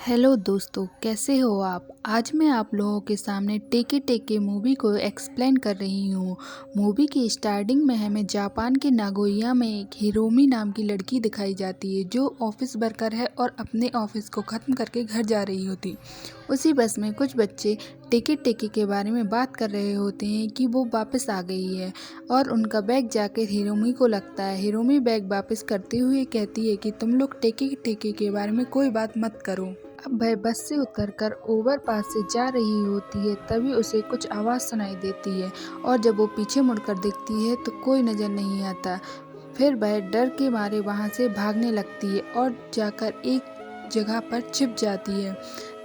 Hello दोस्तों, कैसे हो आप। आज मैं आप लोगों के सामने टेके टेके मूवी को एक्सप्लेन कर रही हूँ। मूवी की स्टार्टिंग में हमें जापान के नागोया में एक हिरोमी नाम की लड़की दिखाई जाती है जो ऑफिस वर्कर है और अपने ऑफिस को ख़त्म करके घर जा रही होती। उसी बस में कुछ बच्चे टेके टेके के बारे में बात कर रहे होते हैं कि वो वापस आ गई है और उनका बैग जाकर हिरोमी को लगता है। हिरोमी बैग वापस करते हुए कहती है कि तुम लोग टेके टेके के बारे में कोई बात मत करो। अब वह बस से उतरकर ओवरपास से जा रही होती है, तभी उसे कुछ आवाज़ सुनाई देती है और जब वो पीछे मुड़कर देखती है तो कोई नज़र नहीं आता। फिर वह डर के मारे वहाँ से भागने लगती है और जाकर एक जगह पर छिप जाती है।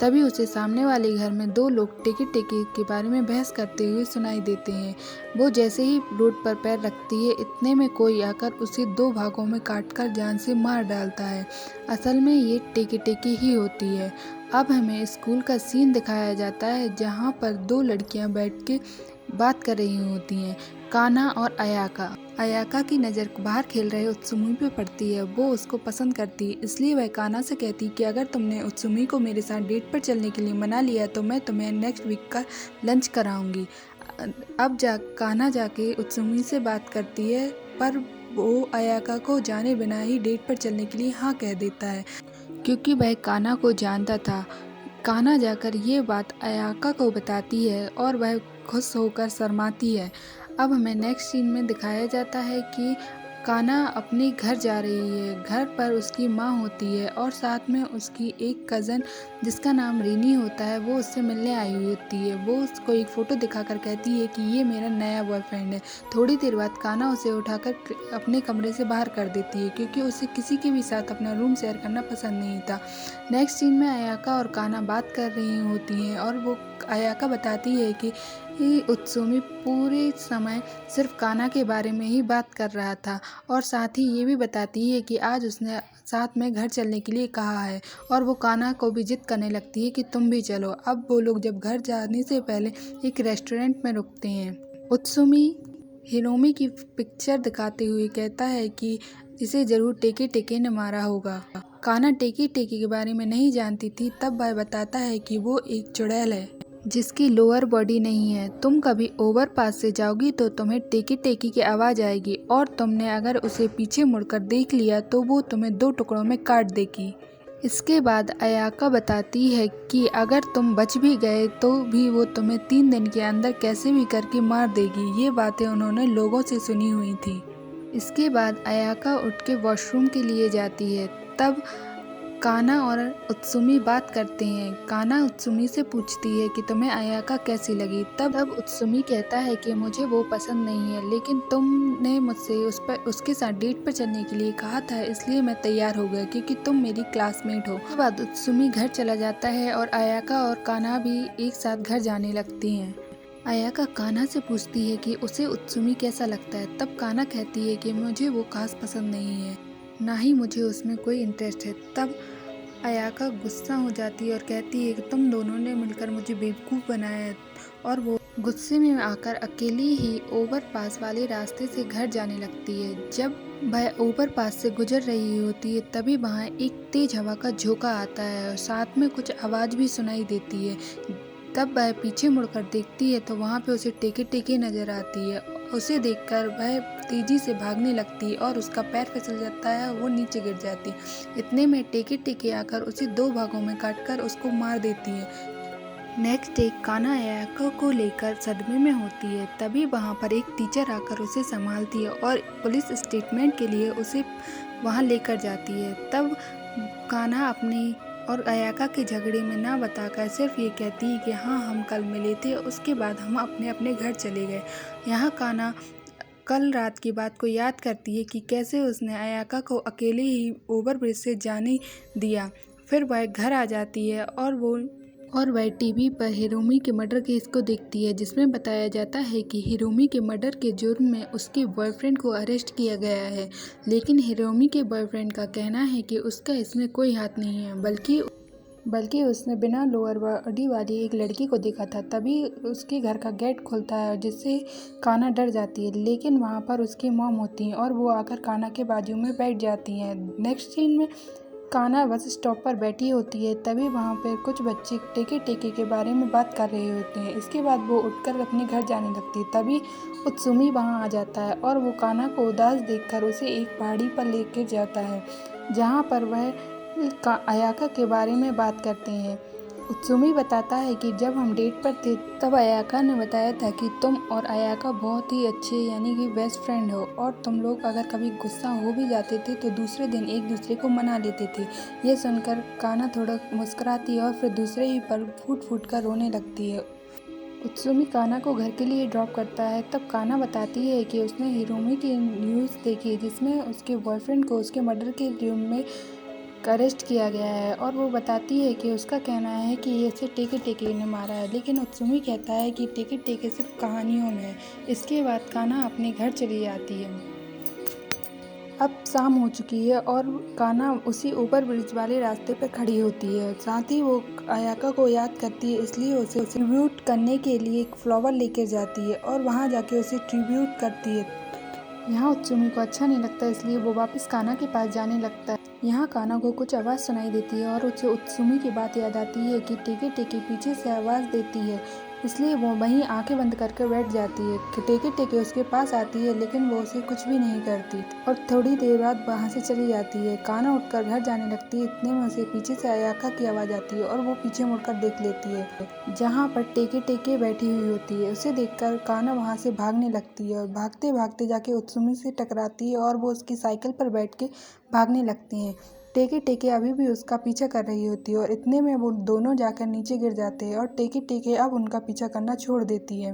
तभी उसे सामने वाले घर में दो लोग टेके टेके के बारे में बहस करते हुए सुनाई देते हैं। वो जैसे ही रोड पर पैर रखती है, इतने में कोई आकर उसे दो भागों में काटकर जान से मार डालता है। असल में ये टेके टेके ही होती है। अब हमें स्कूल का सीन दिखाया जाता है जहाँ पर दो लड़कियाँ बैठ के बात कर रही होती हैं, कान्हा और अयाका। अयाका की नज़र बाहर खेल रहे उत्सुमी पे पड़ती है। वो उसको पसंद करती है, इसलिए वह कान्हा से कहती है कि अगर तुमने उत्सुमी को मेरे साथ डेट पर चलने के लिए मना लिया तो मैं तुम्हें नेक्स्ट वीक का लंच कराऊंगी। अब कान्हा जाके उत्सुमी से बात करती है, पर वो अयाका को जाने बिना ही डेट पर चलने के लिए हाँ कह देता है क्योंकि वह कान्हा को जानता था। कान्हा जाकर ये बात अयाका को बताती है और वह खुश होकर शर्माती है। अब हमें नेक्स्ट सीन में दिखाया जाता है कि कान्हा अपने घर जा रही है। घर पर उसकी माँ होती है और साथ में उसकी एक कज़न जिसका नाम रीनी होता है, वो उससे मिलने आई हुई होती है। वो उसको एक फ़ोटो दिखाकर कहती है कि ये मेरा नया बॉयफ्रेंड है। थोड़ी देर बाद कान्हा उसे उठाकर अपने कमरे से बाहर कर देती है क्योंकि उसे किसी के भी साथ अपना रूम शेयर करना पसंद नहीं था। नेक्स्ट सीन में अयाका और कान्हा बात कर रही होती हैं और वो अयाका बताती है कि उत्सुमी पूरे समय सिर्फ कान्हा के बारे में ही बात कर रहा था और साथ ही ये भी बताती है कि आज उसने साथ में घर चलने के लिए कहा है और वो कान्हा को भी जिद करने लगती है कि तुम भी चलो। अब वो लोग जब घर जाने से पहले एक रेस्टोरेंट में रुकते हैं। उत्सुमी हिरोमी की पिक्चर दिखाते हुए कहता है कि इसे जरूर टेके टेके ने मारा होगा। कान्हा टेके टेके के बारे में नहीं जानती थी, तब वह बताता है कि वो एक चुड़ैल है जिसकी लोअर बॉडी नहीं है। तुम कभी ओवरपास से जाओगी तो तुम्हें टेकी टेकी की आवाज़ आएगी और तुमने अगर उसे पीछे मुड़कर देख लिया तो वो तुम्हें दो टुकड़ों में काट देगी। इसके बाद अयाका बताती है कि अगर तुम बच भी गए तो भी वो तुम्हें 3 दिन के अंदर कैसे भी करके मार देगी। ये बातें उन्होंने लोगों से सुनी हुई थी। इसके बाद अयाका उठ के वॉशरूम के लिए जाती है। तब कान्हा और उत्सुमी बात करते हैं। कान्हा उत्सुमी से पूछती है कि तुम्हें अयाका कैसी लगी। तब उत्सुमी कहता है कि मुझे वो पसंद नहीं है, लेकिन तुमने मुझसे उसके साथ डेट पर चलने के लिए कहा था, इसलिए मैं तैयार हो गया क्योंकि तुम मेरी क्लासमेट हो। उसके बाद उत्सुमी घर चला जाता है और अयाका और कान्हा भी एक साथ घर जाने लगती हैं। अयाका कान्हा से पूछती है कि उसे उत्सुमी कैसा लगता है। तब कान्हा कहती है कि मुझे वो खास पसंद नहीं है, ना ही मुझे उसमें कोई इंटरेस्ट है। तब अयाका गुस्सा हो जाती है और कहती है कि तुम दोनों ने मिलकर मुझे बेवकूफ़ बनाया है, और वो गुस्से में आकर अकेली ही ओवरपास वाले रास्ते से घर जाने लगती है। जब वह ओवरपास से गुजर रही होती है तभी वहाँ एक तेज हवा का झोंका आता है और साथ में कुछ आवाज़ भी सुनाई देती है। तब वह पीछे मुड़कर देखती है तो वहाँ पे उसे टेके टेके नजर आती है। उसे देखकर वह तेजी से भागने लगती है और उसका पैर फिसल जाता है और वो नीचे गिर जाती है। इतने में टेके टेके आकर उसे दो भागों में काटकर उसको मार देती है। नेक्स्ट डे कान्हा अयाका को लेकर सदमे में होती है। तभी वहाँ पर एक टीचर आकर उसे संभालती है और पुलिस स्टेटमेंट के लिए उसे वहाँ लेकर जाती है। तब कान्हा अपनी और अयाका के झगड़े में ना बताकर सिर्फ ये कहती है कि हाँ हम कल मिले थे, उसके बाद हम अपने अपने घर चले गए। यहाँ कान्हा कल रात की बात को याद करती है कि कैसे उसने अयाका को अकेले ही ओवरब्रिज से जाने दिया। फिर वह घर आ जाती है और वह टीवी पर हिरोमी के मर्डर केस को देखती है, जिसमें बताया जाता है कि हिरोमी के मर्डर के जुर्म में उसके बॉयफ्रेंड को अरेस्ट किया गया है। लेकिन हिरोमी के बॉयफ्रेंड का कहना है कि उसका इसमें कोई हाथ नहीं है, बल्कि उसने बिना लोअर बॉडी वाली एक लड़की को देखा था। तभी उसके घर का गेट खुलता है जिससे कान्हा डर जाती है, लेकिन वहाँ पर उसकी मॉम होती हैं और वो आकर कान्हा के बाजू में बैठ जाती हैं। नेक्स्ट सीन में कान्हा बस स्टॉप पर बैठी होती है, तभी वहाँ पर कुछ बच्चे टेके टेके के बारे में बात कर रहे होते हैं। इसके बाद वो उठकर अपने घर जाने लगती है। तभी उत्सुमी वहाँ आ जाता है और वो कान्हा को उदास देखकर उसे एक पहाड़ी पर लेकर जाता है, जहाँ पर वह अयाका के बारे में बात करते हैं। उत्सुमी बताता है कि जब हम डेट पर थे तब अयाका ने बताया था कि तुम और अयाका बहुत ही अच्छे यानी कि बेस्ट फ्रेंड हो, और तुम लोग अगर कभी गुस्सा हो भी जाते थे तो दूसरे दिन एक दूसरे को मना लेते थे। ये सुनकर कान्हा थोड़ा मुस्कुराती है और फिर दूसरे ही पल फूट फूट कर रोने लगती है। उत्सुमी कान्हा को घर के लिए ड्रॉप करता है। तब कान्हा बताती है कि उसने हिरोमी की न्यूज़ देखी जिसमें उसके बॉयफ्रेंड को उसके मर्डर के जुर्म में अरेस्ट किया गया है, और वो बताती है कि उसका कहना है कि ये इसे टेके टेके ने मारा है, लेकिन उत्सुमी कहता है कि टेके टेके सिर्फ कहानियों में है। इसके बाद कान्हा अपने घर चली जाती है। अब शाम हो चुकी है और कान्हा उसी ओवर ब्रिज वाले रास्ते पर खड़ी होती है। साथ ही वो अयाका को याद करती है, इसलिए उसे ट्रिब्यूट करने के लिए एक फ्लावर लेकर जाती है और वहाँ जाके उसे ट्रिब्यूट करती है। यहाँ उत्सुमी को अच्छा नहीं लगता, इसलिए वो वापस कान्हा के पास जाने लगता है। यहाँ कान्हा को कुछ आवाज़ सुनाई देती है और उसे उत्सुमी की बात याद आती है कि टेके टेके पीछे से आवाज़ देती है, इसलिए वो वहीं आंखें बंद करके बैठ जाती है। टेके टेके उसके पास आती है, लेकिन वो उसे कुछ भी नहीं करती और थोड़ी देर बाद वहाँ से चली जाती है। कान्हा उठकर घर जाने लगती है। इतने में उसे पीछे से अयाका की आवाज़ आती है और वो पीछे मुड़कर देख लेती है, जहाँ पर टेके टेके बैठी हुई होती है। उसे देखकर कान्हा वहाँ से भागने लगती है और भागते भागते जाके उत्सुमी से टकराती है और वो उसकी साइकिल पर बैठ के भागने लगती हैं। टेके टेके अभी भी उसका पीछा कर रही होती है और इतने में वो दोनों जाकर नीचे गिर जाते हैं और टेके टेके अब उनका पीछा करना छोड़ देती है।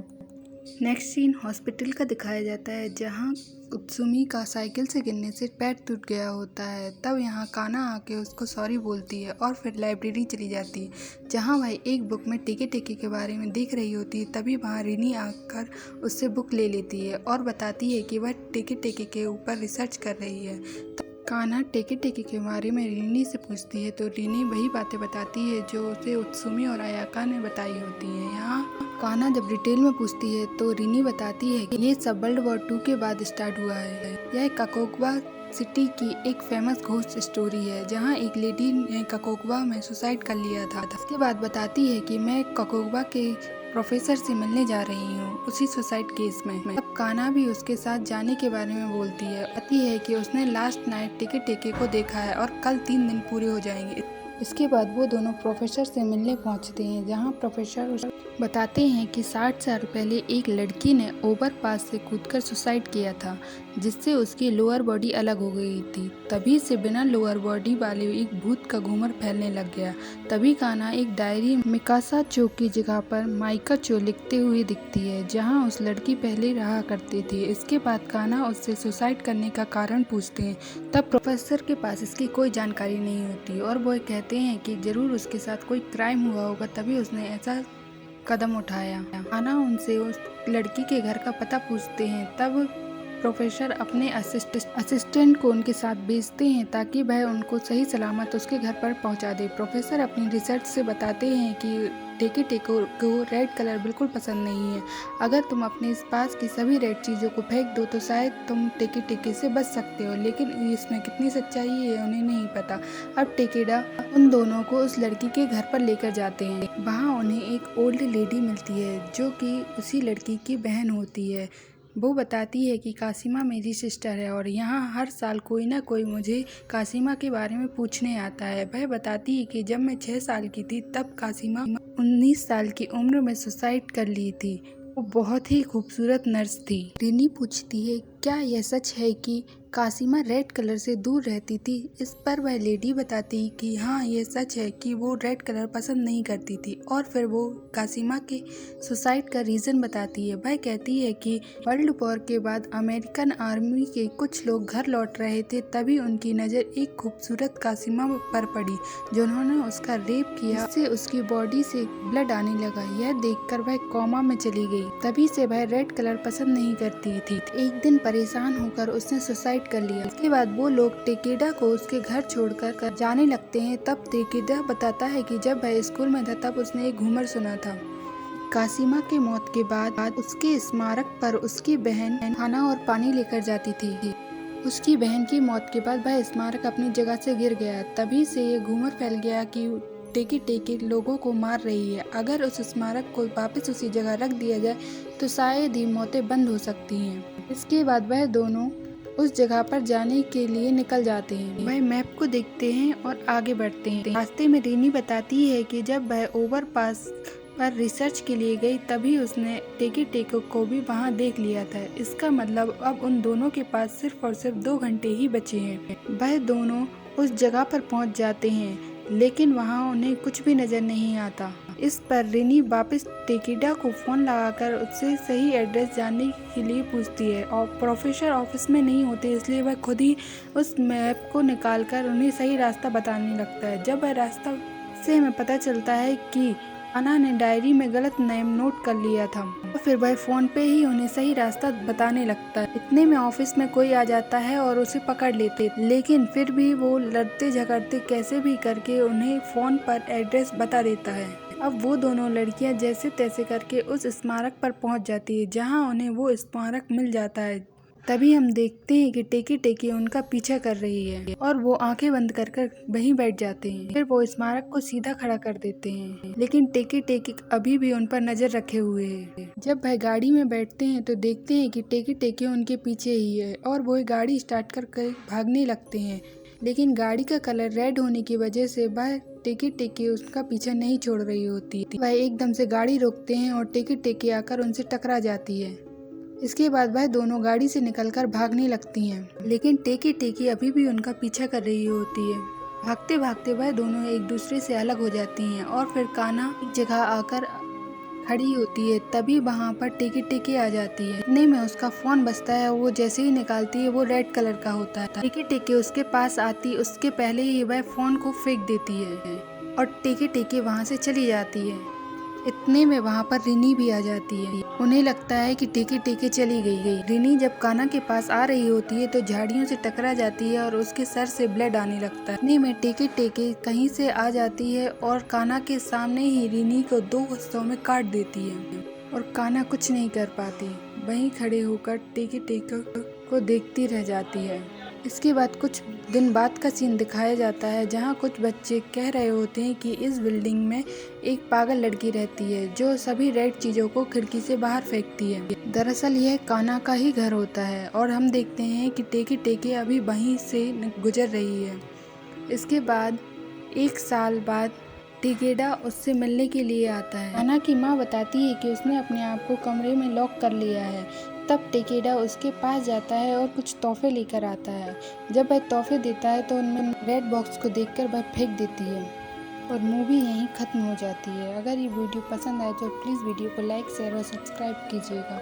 नेक्स्ट सीन हॉस्पिटल का दिखाया जाता है, जहाँ उत्सुमी का साइकिल से गिरने से पैर टूट गया होता है। तब यहाँ कान्हा आके उसको सॉरी बोलती है और फिर लाइब्रेरी चली जाती है, जहाँ वह एक बुक में टेके टेके के बारे में देख रही होती है। तभी वहाँ रिनी आकर उससे बुक ले लेती है और बताती है कि वह टेके टेके के ऊपर रिसर्च कर रही है। कान्हा टेके टेके के बारे में रिनी से पूछती है तो रिनी वही बातें बताती है जो उसे उत्सुमी और अयाका ने बताई होती हैं। यहाँ कान्हा जब डिटेल में पूछती है तो रिनी बताती है कि ये सब वर्ल्ड वॉर 2 के बाद स्टार्ट हुआ है। यह काकोगवा सिटी की एक फेमस घोस्ट स्टोरी है, जहाँ एक लेडी ने काकोगवा में सुसाइड कर लिया था। इसके बाद बताती है कि मैं काकोगवा के प्रोफेसर से मिलने जा रही हूँ उसी सुसाइड केस में। अब कान्हा भी उसके साथ जाने के बारे में बोलती है। कहती है कि उसने लास्ट नाइट टेके टेके को देखा है और कल 3 दिन पूरे हो जाएंगे। इसके बाद वो दोनों प्रोफेसर से मिलने पहुंचते हैं, जहां प्रोफेसर बताते हैं कि 60 साल पहले एक लड़की ने ओवरपास से कूदकर सुसाइड किया था, जिससे उसकी लोअर बॉडी अलग हो गई थी। तभी से बिना लोअर बॉडी वाले एक भूत का घूमर फैलने लग गया। तभी कान्हा एक डायरी मिकासा चो की जगह पर माइका चो लिखते हुए दिखती है, जहां उस लड़की पहले रहा करती थी। इसके बाद कान्हा उससे सुसाइड करने का कारण पूछते हैं। तब प्रोफेसर के पास इसकी कोई जानकारी नहीं होती और वो कहते हैं कि जरूर उसके साथ कोई क्राइम हुआ होगा, तभी उसने ऐसा कदम उठाया। कान्हा उनसे उस लड़की के घर का पता पूछते हैं। तब प्रोफेसर अपने असिस्टेंट को उनके साथ भेजते हैं ताकि वह उनको सही सलामत उसके घर पर पहुंचा दे। प्रोफेसर अपनी रिसर्च से बताते हैं कि टेके टेके को रेड कलर बिल्कुल पसंद नहीं है। अगर तुम अपने पास की सभी रेड चीज़ों को फेंक दो तो शायद तुम टेके टेके से बच सकते हो, लेकिन इसमें कितनी सच्चाई है उन्हें नहीं पता। अब टेकेडा उन दोनों को उस लड़की के घर पर लेकर जाते हैं। वहाँ उन्हें एक ओल्ड लेडी मिलती है जो कि उसी लड़की की बहन होती है। वो बताती है कि कासिमा मेरी सिस्टर है और यहाँ हर साल कोई ना कोई मुझे कासिमा के बारे में पूछने आता है। वह बताती है कि जब मैं 6 साल की थी तब कासिमा 19 साल की उम्र में सुसाइड कर ली थी। वो बहुत ही खूबसूरत नर्स थी। रिनी पूछती है क्या यह सच है कि कासिमा रेड कलर से दूर रहती थी। इस पर वह लेडी बताती कि हाँ ये सच है कि वो रेड कलर पसंद नहीं करती थी, और फिर वो कासिमा के सुसाइड का रीज़न बताती है। वह कहती है कि वर्ल्ड वॉर के बाद अमेरिकन आर्मी के कुछ लोग घर लौट रहे थे, तभी उनकी नज़र एक खूबसूरत कासिमा पर पड़ी जिन्होंने उसका रेप किया, इससे उसकी बॉडी से ब्लड आने लगा। यह देखकर वह कोमा में चली गई। तभी से वह रेड कलर पसंद नहीं करती थी। एक दिन परेशान होकर उसने सुसाइड कर लिया। इसके बाद वो लोग टेकेडा को उसके घर छोड़कर जाने लगते हैं। तब टेकेडा बताता है कि जब वह स्कूल में था तब उसने एक घूमर सुना था। कासिमा के मौत के बाद उसके स्मारक पर उसकी बहन खाना और पानी लेकर जाती थी। उसकी बहन की मौत के बाद वह स्मारक अपनी जगह से गिर गया। तभी से ये घूमर फैल गया कि टेकी टेकी लोगों को मार रही है। अगर उस स्मारक को वापस उसी जगह रख दिया जाए तो शायद ही मौतें बंद हो सकती हैं। इसके बाद वह दोनों उस जगह पर जाने के लिए निकल जाते हैं। वह मैप को देखते हैं और आगे बढ़ते हैं। रास्ते में रीनी बताती है कि जब वह ओवरपास पर रिसर्च के लिए गई तभी उसने टेकी टेको को भी वहां देख लिया था। इसका मतलब अब उन दोनों के पास सिर्फ और सिर्फ 2 घंटे ही बचे हैं। वह दोनों उस जगह पर पहुंच जाते हैं, लेकिन वहां उन्हें कुछ भी नजर नहीं आता। इस पर रिनी वापस टेकिडा को फोन लगाकर उससे सही एड्रेस जानने के लिए पूछती है और प्रोफेसर ऑफिस में नहीं होते, इसलिए वह खुद ही उस मैप को निकालकर उन्हें सही रास्ता बताने लगता है। जब वह रास्ता से हमें पता चलता है कि कान्हा ने डायरी में गलत नेम नोट कर लिया था, तो फिर वह फोन पे ही उन्हें सही रास्ता बताने लगता है। इतने में ऑफिस में कोई आ जाता है और उसे पकड़ लेते, लेकिन फिर भी वो लड़ते झगड़ते कैसे भी करके उन्हें फोन पर एड्रेस बता देता है। अब वो दोनों लड़कियां जैसे तैसे करके उस स्मारक पर पहुंच जाती है, जहां उन्हें वो स्मारक मिल जाता है। तभी हम देखते हैं कि टेकी टेकी उनका पीछा कर रही है और वो आंखें बंद कर कर वहीं बैठ जाते हैं। फिर वो स्मारक को सीधा खड़ा कर देते हैं, लेकिन टेकी टेकी अभी भी उन पर नजर रखे हुए है। जब वह गाड़ी में बैठते हैं तो देखते हैं कि टेकी टेकी उनके पीछे ही है और वो गाड़ी स्टार्ट कर भागने लगते हैं, लेकिन गाड़ी का कलर रेड होने की वजह से वह टेकी टेकी उसका पीछा नहीं छोड़ रही होती। वह एकदम से गाड़ी रोकते हैं और टेकी टेकी आकर उनसे टकरा जाती है। इसके बाद वह दोनों गाड़ी से निकलकर भागने लगती हैं, लेकिन टेकी टेकी अभी भी उनका पीछा कर रही होती है। भागते भागते वह दोनों एक दूसरे से अलग हो जाती हैं और फिर कान्हा एक जगह आकर खड़ी होती है। तभी वहाँ पर टेकी टेकी आ जाती है। इतने में उसका फोन बजता है, वो जैसे ही निकालती है वो रेड कलर का होता है। टेकी टेकी उसके पास आती उसके पहले ही वह फोन को फेंक देती है और टेकी टेकी वहाँ से चली जाती है। इतने में वहाँ पर रिनी भी आ जाती है। उन्हें लगता है कि टेकी टेकी चली गई। रिनी जब कान्हा के पास आ रही होती है तो झाड़ियों से टकरा जाती है और उसके सर से ब्लड आने लगता है। इतने में टेकी टेकी कहीं से आ जाती है और कान्हा के सामने ही रिनी को 2 हिस्सों में काट देती है और कान्हा कुछ नहीं कर पाती, वहीं खड़े होकर टेकी टेकी को देखती रह जाती है। इसके बाद कुछ दिन बाद का सीन दिखाया जाता है, जहां कुछ बच्चे कह रहे होते हैं कि इस बिल्डिंग में एक पागल लड़की रहती है जो सभी रेड चीजों को खिड़की से बाहर फेंकती है। दरअसल यह कान्हा का ही घर होता है और हम देखते हैं कि टेकी टेकी अभी वहीं से गुजर रही है। इसके बाद 1 साल बाद टेकेडा उससे मिलने के लिए आता है। कान्हा की माँ बताती है कि उसने अपने आप को कमरे में लॉक कर लिया है। तब टेकेडा उसके पास जाता है और कुछ तोहफे लेकर आता है। जब वह तोहफे देता है तो उनमें रेड बॉक्स को देखकर वह फेंक देती है और मूवी यहीं खत्म हो जाती है। अगर ये वीडियो पसंद आए तो प्लीज़ वीडियो को लाइक शेयर और सब्सक्राइब कीजिएगा।